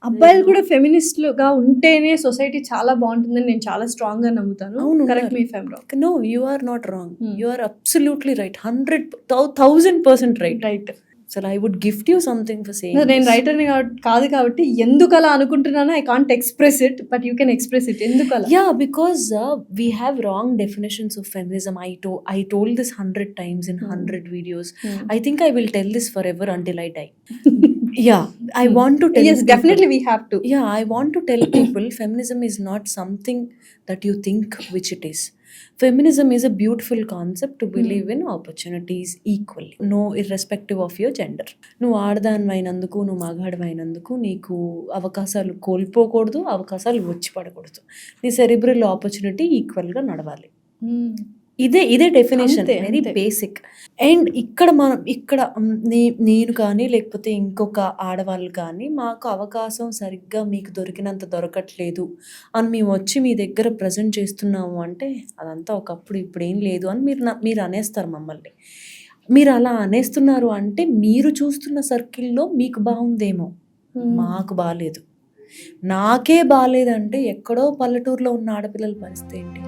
అబ్బాయిలు కూడా ఫెమినిస్ట్‌లుగా ఉంటేనే సొసైటీ చాలా బావుంటుందని నేను చాలా స్ట్రాంగ్‌గా నమ్ముతాను. అవును, correct me if I am wrong. No, you are not wrong. You are absolutely right. 1000% right. Right. So I would gift you something for saying నేను this. రైటర్‌ని కాదు కాబట్టి ఎందుకలా అనుకుంటున్నానో I can't express it. But you can express it. ఎందుకలా? Yeah, because we have wrong definitions of feminism. I told this 100 times in 100 videos. I think I will tell this forever until I die. Yeah, I want to tell Yes, people. definitely we have to. Yeah, I want to tell people feminism is not something that you think which it is. Feminism is a beautiful concept to believe in opportunities equally, no irrespective of your gender. నువ్వు ఆడదానివైనందుకు, నువ్వు మగాడివైనందుకు నీకు అవకాశాలు కోల్పోకూడదు, అవకాశాలు వచ్చి పడకూడదు. నీ cerebral opportunity ఈక్వల్గా నడవాలి. ఇదే డెఫినేషన్, అంతే, వెరీ అంతే. బేసిక్. అండ్ ఇక్కడ నేను కానీ లేకపోతే ఇంకొక ఆడవాళ్ళు కానీ మాకు అవకాశం సరిగ్గా మీకు దొరికినంత దొరకట్లేదు అని మేము వచ్చి మీ దగ్గర ప్రజెంట్ చేస్తున్నాము అంటే అదంతా ఒకప్పుడు ఇప్పుడు ఏం లేదు అని మీరు అనేస్తారు మమ్మల్ని. మీరు అలా అనేస్తున్నారు అంటే మీరు చూస్తున్న సర్కిల్లో మీకు బాగుందేమో, మాకు బాగాలేదు. నాకే బాగాలేదంటే ఎక్కడో పల్లెటూరులో ఉన్న ఆడపిల్లల పరిస్థితి ఏంటి?